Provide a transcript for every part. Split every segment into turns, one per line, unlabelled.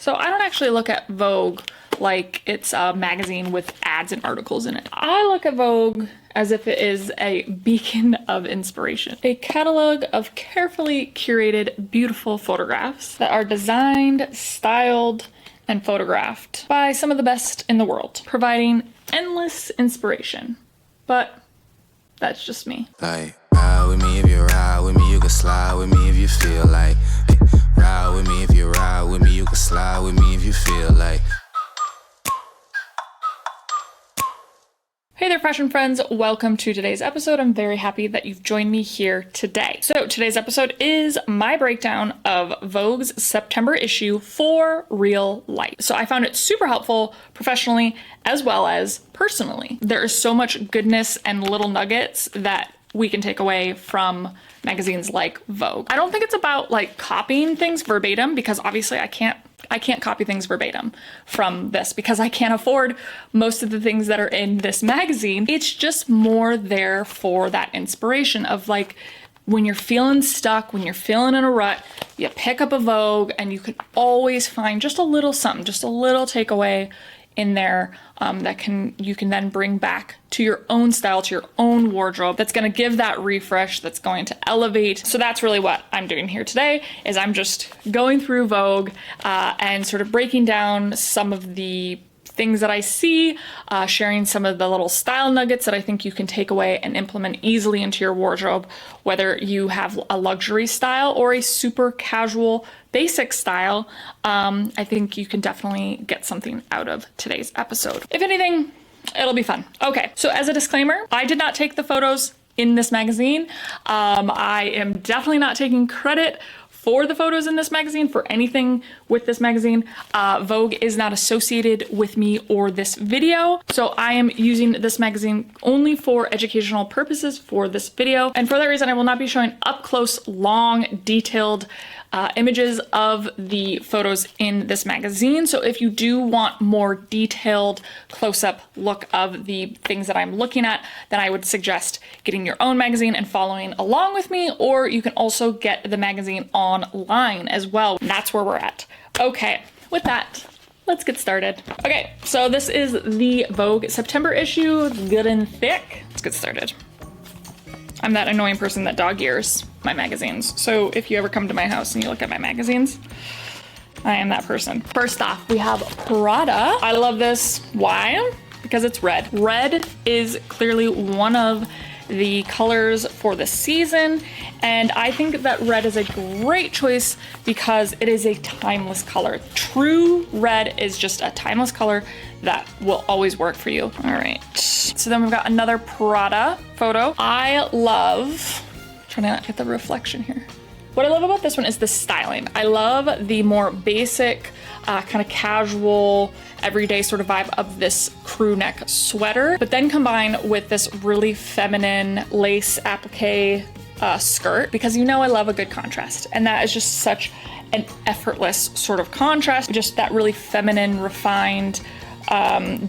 So I don't actually look at Vogue like it's a magazine with ads and articles in it. I look at Vogue as if it is a beacon of inspiration. A catalog of carefully curated, beautiful photographs that are designed, styled, and photographed by some of the best in the world, providing endless inspiration. But that's just me.
Like, ride with me if you ride with me, you can slide with me if you feel like. Hey, ride with me if you ride with me, you can slide with me if you feel like.
Hey there, fashion friends. Welcome to today's episode. I'm very happy that you've joined me here today. So today's episode is my breakdown of Vogue's September issue for real life. So I found it super helpful professionally as well as personally. There is so much goodness and little nuggets that we can take away from magazines like Vogue. I don't think it's about like copying things verbatim, because obviously I can't copy things verbatim from this because I can't afford most of the things that are in this magazine. It's just more there for that inspiration of like, when you're feeling stuck, when you're feeling in a rut, you pick up a Vogue and you can always find just a little something, just a little takeaway in there that you can then bring back to your own style, to your own wardrobe, that's going to give that refresh, that's going to elevate. So that's really what I'm doing here today, is I'm just going through Vogue and sort of breaking down some of the things that I see, sharing some of the little style nuggets that I think you can take away and implement easily into your wardrobe, whether you have a luxury style or a super casual basic style. I think you can definitely get something out of today's episode. If anything, it'll be fun. Okay, so as a disclaimer, I did not take the photos in this magazine. I am definitely not taking credit for the photos in this magazine, for anything with this magazine. Vogue is not associated with me or this video, so I am using this magazine only for educational purposes for this video. And for that reason, I will not be showing up close, long, detailed images of the photos in this magazine. So if you do want more detailed close-up look of the things that I'm looking at, then I would suggest getting your own magazine and following along with me, or you can also get the magazine online as well. That's where we're at. Okay, with that, let's get started. Okay, so this is the Vogue September issue, good and thick. Let's get started. I'm that annoying person that dog ears my magazines. So if you ever come to my house and you look at my magazines, I am that person. First off, we have Prada. I love this. Why? Because it's red. Red is clearly one of the colors for the season, and I think that red is a great choice because it is a timeless color. True red is just a timeless color that will always work for you. All right, so then we've got another Prada photo. I love, trying to not get the reflection here. What I love about this one is the styling. I love the more basic, kind of casual, everyday sort of vibe of this crew neck sweater, but then combined with this really feminine lace applique skirt, because you know I love a good contrast, and that is just such an effortless sort of contrast, just that really feminine, refined,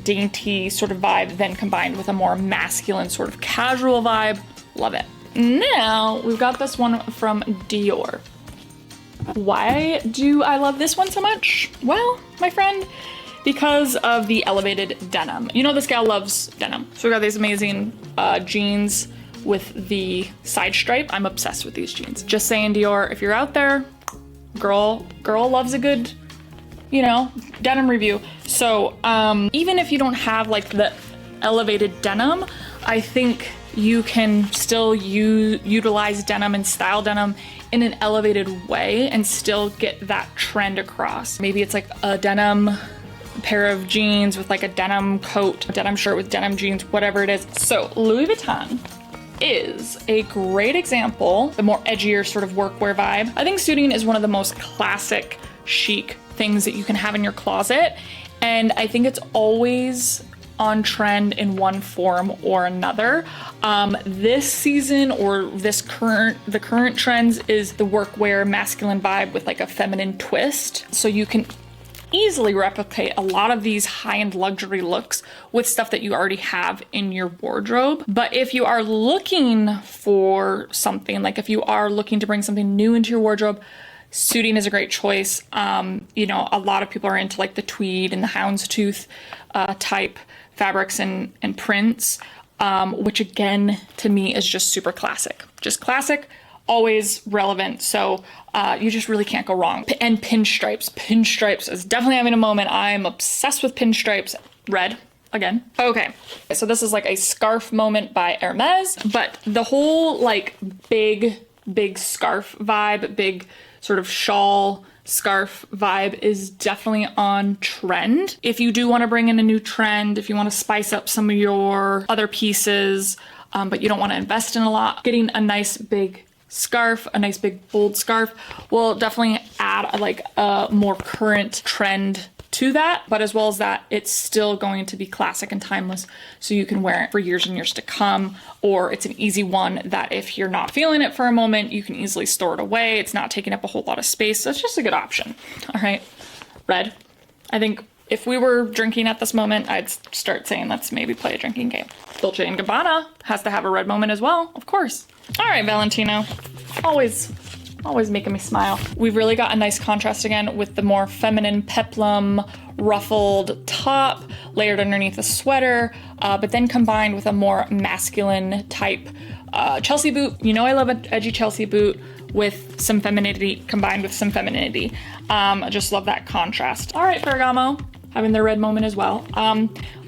dainty sort of vibe, then combined with a more masculine sort of casual vibe. Love it. Now we've got this one from Dior. Why do I love this one so much? Well, my friend, because of the elevated denim. You know this gal loves denim. So we got these amazing jeans with the side stripe. I'm obsessed with these jeans. Just saying, Dior, if you're out there, girl loves a good, you know, denim review. So even if you don't have like the elevated denim, I think you can still utilize denim and style denim in an elevated way and still get that trend across. Maybe it's like a denim pair of jeans with like a denim coat, a denim shirt with denim jeans, whatever it is. So Louis Vuitton is a great example, the more edgier sort of workwear vibe. I think suiting is one of the most classic chic things that you can have in your closet, and I think it's always on trend in one form or another. This season, or the current trends, is the workwear masculine vibe with like a feminine twist. So you can easily replicate a lot of these high-end luxury looks with stuff that you already have in your wardrobe. But if you are looking for something, like if you are looking to bring something new into your wardrobe, Suiting is a great choice. You know, a lot of people are into like the tweed and the houndstooth type fabrics and prints, which again, to me is just super classic. Just classic, always relevant. So you just really can't go wrong. And pinstripes. Pinstripes is definitely having a moment. I'm obsessed with pinstripes. Red. Again. Okay, so this is like a scarf moment by Hermes, but the whole like big scarf vibe, big sort of shawl scarf vibe is definitely on trend. If you do want to bring in a new trend, if you want to spice up some of your other pieces, but you don't want to invest in a lot, getting a nice big scarf, a nice big bold scarf will definitely add like a more current trend to that, but as well as that, it's still going to be classic and timeless, so you can wear it for years and years to come, or it's an easy one that if you're not feeling it for a moment, you can easily store it away. It's not taking up a whole lot of space, so it's just a good option. All right, red. I think if we were drinking at this moment, I'd start saying let's maybe play a drinking game. Dolce & Gabbana has to have a red moment as well, of course. All right, Valentino, always making me smile. We've really got a nice contrast again with the more feminine peplum ruffled top layered underneath a sweater, but then combined with a more masculine type Chelsea boot. You know I love an edgy Chelsea boot with some femininity combined with some femininity. I just love that contrast. All right, Ferragamo, having their red moment as well.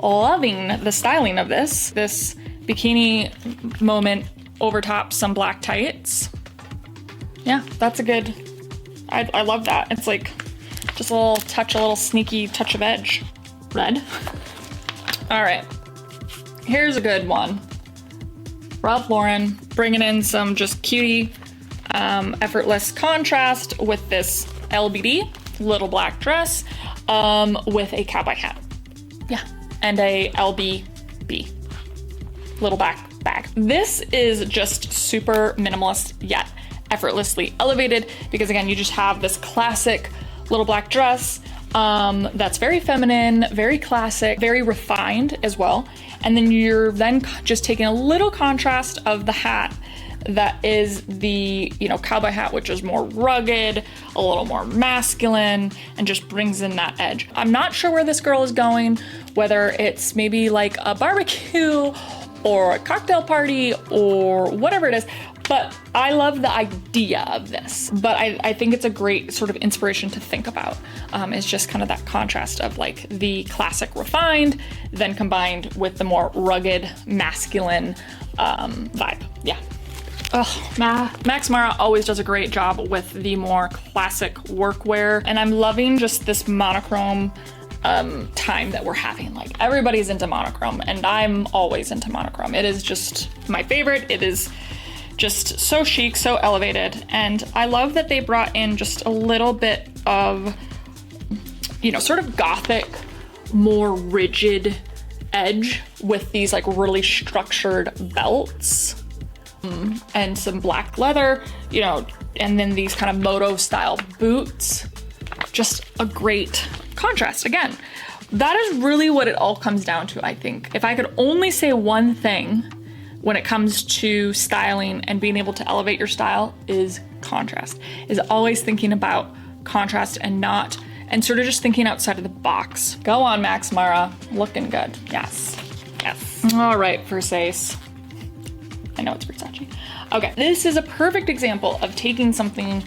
Loving the styling of this bikini moment over top some black tights. Yeah, that's a good, I love that. It's like just a little sneaky touch of edge. Red. All right, here's a good one. Ralph Lauren bringing in some just cutie, effortless contrast with this LBD, little black dress, with a cowboy hat. Yeah, and a LBB, little black bag. This is just super minimalist yet effortlessly elevated, because again, you just have this classic little black dress that's very feminine, very classic, very refined as well. And then you're then just taking a little contrast of the hat that is the, you know, cowboy hat, which is more rugged, a little more masculine, and just brings in that edge. I'm not sure where this girl is going, whether it's maybe like a barbecue or a cocktail party or whatever it is, but I love the idea of this. But I think it's a great sort of inspiration to think about. It's just kind of that contrast of like the classic refined, then combined with the more rugged, masculine vibe. Yeah. Oh, Max Mara always does a great job with the more classic workwear. And I'm loving just this monochrome time that we're having. Like everybody's into monochrome and I'm always into monochrome. It is just my favorite. It is just so chic, so elevated. And I love that they brought in just a little bit of, you know, sort of gothic, more rigid edge with these like really structured belts and some black leather, you know, and then these kind of moto style boots. Just a great contrast. Again, that is really what it all comes down to, I think. If I could only say one thing when it comes to styling and being able to elevate your style, is contrast. Is always thinking about contrast and sort of just thinking outside of the box. Go on, Max Mara, looking good. Yes, yes. All right, Versace. I know it's Versace. Okay, this is a perfect example of taking something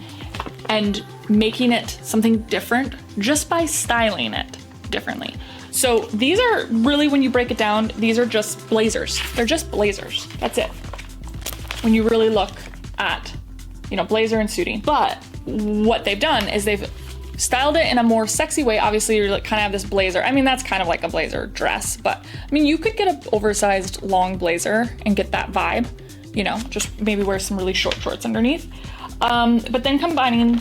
and making it something different just by styling it differently. So these are really, when you break it down, these are just blazers. They're just blazers. That's it. When you really look at, you know, blazer and suiting. But what they've done is they've styled it in a more sexy way. Obviously, you're like kind of have this blazer. I mean, that's kind of like a blazer dress, but I mean, you could get an oversized long blazer and get that vibe, you know, just maybe wear some really short shorts underneath. But then combining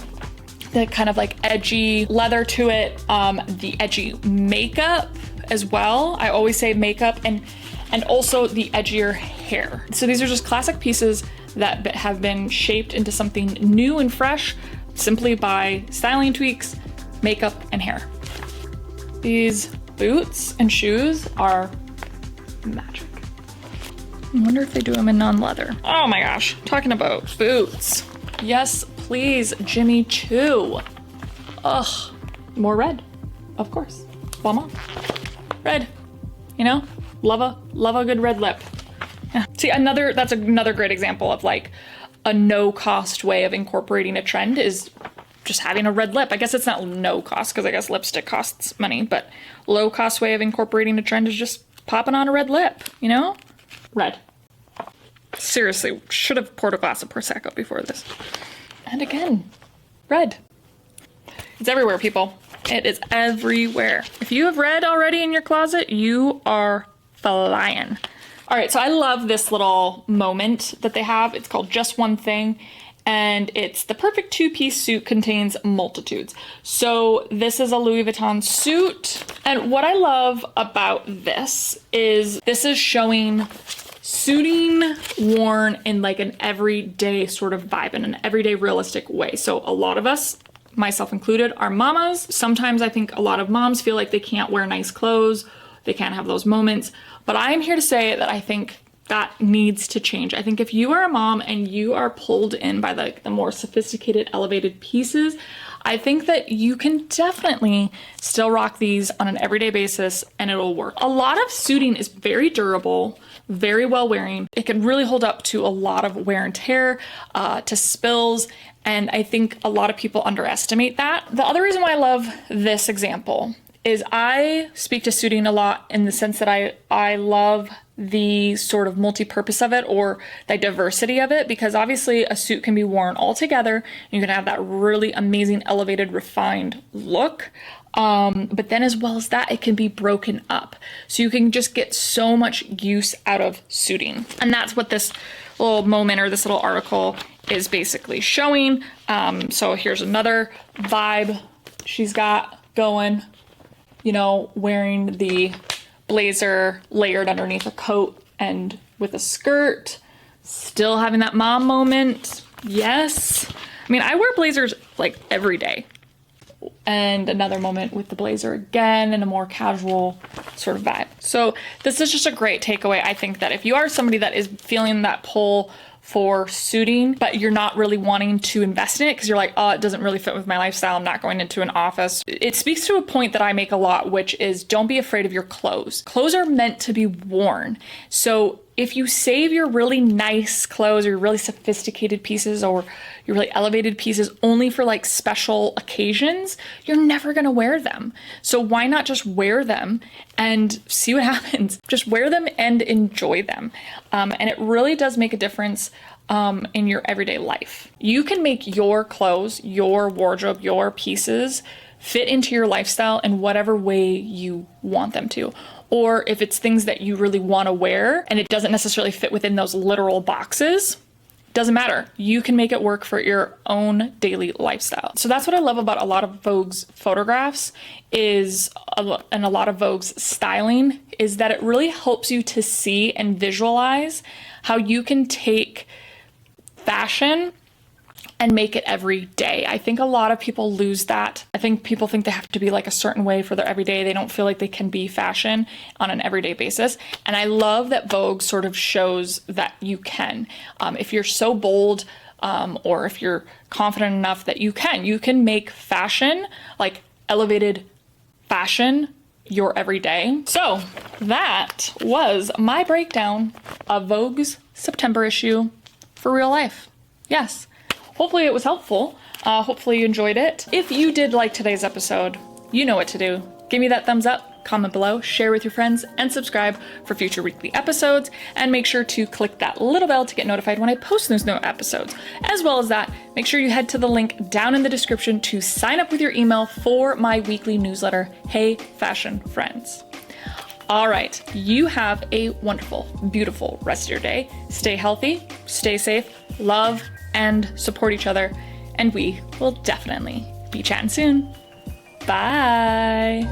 the kind of like edgy leather to it, the edgy makeup as well. I always say makeup and also the edgier hair. So these are just classic pieces that have been shaped into something new and fresh simply by styling tweaks, makeup, and hair. These boots and shoes are magic. I wonder if they do them in non-leather. Oh my gosh, talking about boots. Yes, please, Jimmy Choo. Ugh, more red, of course. Balm on. Red, you know, love a good red lip. Yeah. See, that's another great example of like a no cost way of incorporating a trend is just having a red lip. I guess it's not no cost because I guess lipstick costs money, but low cost way of incorporating a trend is just popping on a red lip, you know? Red. Seriously, should have poured a glass of Prosecco before this. And again, red. It's everywhere, people. It is everywhere. If you have red already in your closet, you are flying. All right, so I love this little moment that they have. It's called Just One Thing, and it's the perfect two-piece suit contains multitudes. So this is a Louis Vuitton suit, and what I love about this is showing suiting worn in like an everyday sort of vibe, in an everyday realistic way. So a lot of us, myself included, are mamas. Sometimes I think a lot of moms feel like they can't wear nice clothes, they can't have those moments, but I am here to say that I think that needs to change. I think if you are a mom and you are pulled in by the more sophisticated, elevated pieces, I think that you can definitely still rock these on an everyday basis and it'll work. A lot of suiting is very durable, very well wearing. It can really hold up to a lot of wear and tear, to spills, and I think a lot of people underestimate that. The other reason why I love this example is I speak to suiting a lot in the sense that I love the sort of multi-purpose of it, or the diversity of it, because obviously a suit can be worn all together and you can have that really amazing, elevated, refined look. But then as well as that, it can be broken up. So you can just get so much use out of suiting. And that's what this little moment or this little article is basically showing. So here's another vibe she's got going, you know, wearing the blazer layered underneath a coat and with a skirt, still having that mom moment. Yes. I mean, I wear blazers like every day. And another moment with the blazer again in a more casual sort of vibe. So this is just a great takeaway. I think that if you are somebody that is feeling that pull for suiting, but you're not really wanting to invest in it because you're like, oh, it doesn't really fit with my lifestyle, I'm not going into an office. It speaks to a point that I make a lot, which is don't be afraid of your clothes. Clothes are meant to be worn. So if you save your really nice clothes or your really sophisticated pieces or your really elevated pieces only for like special occasions, you're never gonna wear them. So why not just wear them and see what happens? Just wear them and enjoy them. And it really does make a difference in your everyday life. You can make your clothes, your wardrobe, your pieces fit into your lifestyle in whatever way you want them to. Or if it's things that you really want to wear and it doesn't necessarily fit within those literal boxes, doesn't matter. You can make it work for your own daily lifestyle. So that's what I love about a lot of Vogue's photographs and a lot of Vogue's styling is that it really helps you to see and visualize how you can take fashion and make it every day. I think a lot of people lose that. I think people think they have to be like a certain way for their everyday. They don't feel like they can be fashion on an everyday basis. And I love that Vogue sort of shows that you can. If you're so bold, or if you're confident enough that you can make fashion, like elevated fashion, your everyday. So that was my breakdown of Vogue's September issue for real life. Yes. Hopefully it was helpful. Hopefully you enjoyed it. If you did like today's episode, you know what to do. Give me that thumbs up, comment below, share with your friends, and subscribe for future weekly episodes. And make sure to click that little bell to get notified when I post those new episodes. As well as that, make sure you head to the link down in the description to sign up with your email for my weekly newsletter, Hey Fashion Friends. All right, you have a wonderful, beautiful rest of your day. Stay healthy, stay safe, love, and support each other. And we will definitely be chatting soon. Bye.